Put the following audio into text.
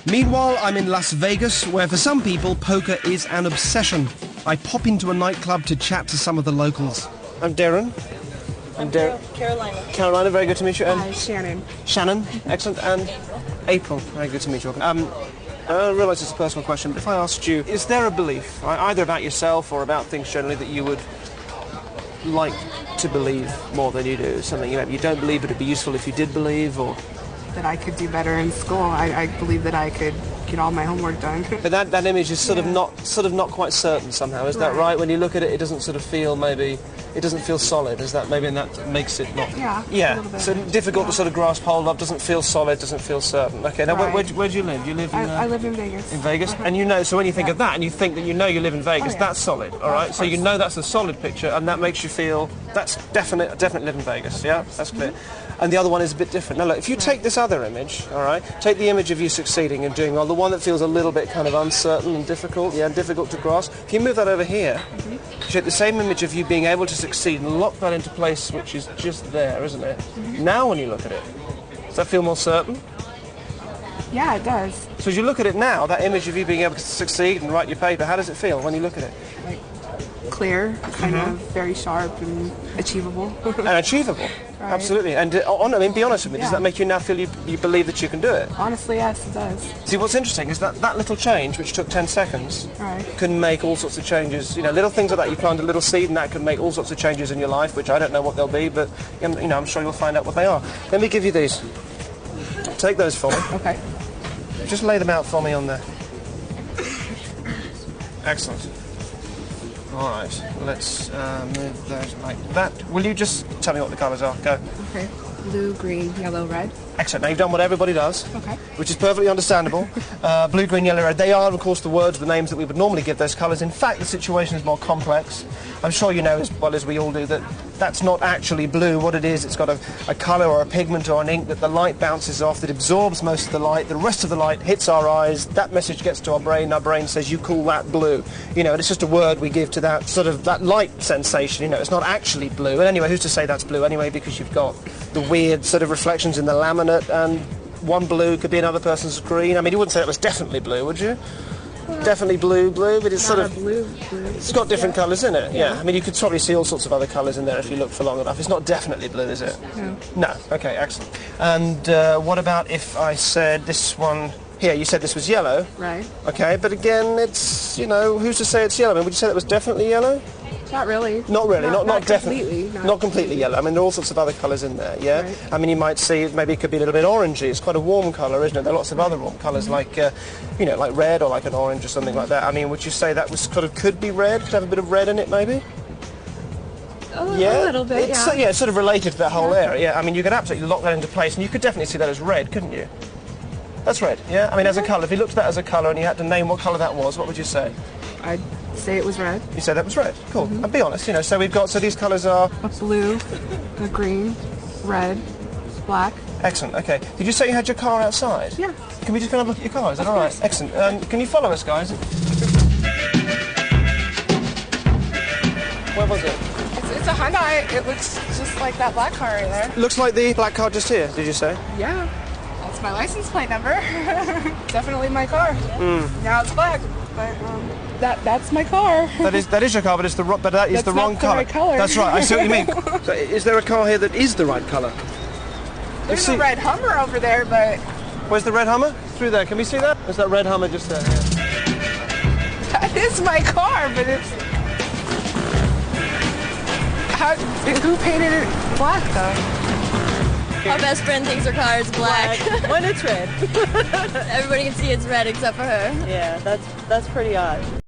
Meanwhile, I'm in Las Vegas, where for some people, poker is an obsession. I pop into a nightclub to chat to some of the locals. I'm Derren. I'm Carolina. Carolina, very good to meet you. And Hi, Shannon. Shannon, excellent. And April, very good to meet you. I realise it's a personal question, but if I asked you, is there a belief, either about yourself or about things generally, that you would like to believe more than you do? Something you don't believe, but it'd be useful if you did believe, or... That I could do better in school. I believe that I could get all my homework done. But that image is sort of not quite certain somehow. Is that right? When you look at it, it doesn't sort of feel it doesn't feel solid. Is that maybe that makes it not? Yeah. Yeah. A little bit. So difficult to sort of grasp hold of. Doesn't feel solid. Doesn't feel certain. Okay. Now Right. where do you live? You live in? I live in Vegas. In Vegas, and so when you think of that, and you think that you live in Vegas, that's solid. All right. So that's a solid picture, and that makes you feel that's definitely live in Vegas. Yeah, that's clear. And the other one is a bit different. Now look, if you take this other image, all right, take the image of you succeeding and doing well, the one that feels a little bit kind of uncertain and difficult, and difficult to grasp. If you move that over here, you take the same image of you being able to succeed and lock that into place, which is just there, isn't it? Now when you look at it, does that feel more certain? Yeah, it does. So as you look at it now, that image of you being able to succeed and write your paper, how does it feel when you look at it? Like clear, kind of very sharp and achievable. And achievable, Right. absolutely. And be honest with me, does that make you now feel you believe that you can do it? Honestly, yes, it does. See, what's interesting is that little change, which took 10 seconds, Right. can make all sorts of changes. Little things like that. You plant a little seed and that can make all sorts of changes in your life, which I don't know what they'll be, but I'm sure you'll find out what they are. Let me give you these. Take those for me. Okay. Just lay them out for me on there. Excellent. All right, let's move those like that. Will you just tell me what the colours are? Go. Okay. Blue, green, yellow, red. Excellent. Now you've done what everybody does, Okay. which is perfectly understandable. Blue, green, yellow, red. They are, of course, the words, the names that we would normally give those colours. In fact, the situation is more complex. I'm sure you know as well as we all do that that's not actually blue. What it is, it's got a colour or a pigment or an ink that the light bounces off, that absorbs most of the light. The rest of the light hits our eyes. That message gets to our brain. Our brain says, you call that blue. And it's just a word we give to that sort of that light sensation. It's not actually blue. And anyway, who's to say that's blue anyway? Because you've got the weird sort of reflections in the laminate, and one blue could be another person's green. I mean, you wouldn't say it was definitely blue, would you? Definitely blue, but it's sort of blue. It's got different colours in it. Yeah. I mean, you could probably see all sorts of other colours in there if you look for long enough. It's not definitely blue, is it? No. No. Okay, excellent. And what about if I said this one here? You said this was yellow. Right. Okay, but again, it's who's to say it's yellow? I mean, would you say that was definitely yellow? Not really. Not really, not definitely. Completely. Not completely yellow. I mean, there are all sorts of other colours in there, yeah? Right. I mean, you might see maybe it could be a little bit orangey. It's quite a warm colour, isn't it? There are lots of other warm colours like, like red or like an orange or something like that. I mean, would you say that was could be red? Could have a bit of red in it, maybe? A little bit, It's sort of related to that whole area. I mean, you could absolutely lock that into place, and you could definitely see that as red, couldn't you? That's red, yeah? I mean, as a colour. If you looked at that as a colour and you had to name what colour that was, what would you say? I'd say it was red. You said that was red. Cool. And be honest, so we've got, so these colours are... A blue, a green, red, black. Excellent, okay. Did you say you had your car outside? Yeah. Can we just go and look at your car? Is that all right? Excellent. Can you follow us, guys? Where was it? It's a Hyundai. It looks just like that black car right there. Looks like the black car just here, did you say? Yeah. That's my license plate number. Definitely my car. Now it's black, but that's my car. That is your car, but that is the wrong colour. Right color. That's right. I see what you mean. So is there a car here that is the right colour? There's a red Hummer over there, but Where's the red Hummer? Through there. Can we see that? There's that red Hummer just there. Yeah. that is my car. But who painted it black though? Our best friend thinks her car is black. When it's red. Everybody can see it's red except for her. Yeah, that's pretty odd.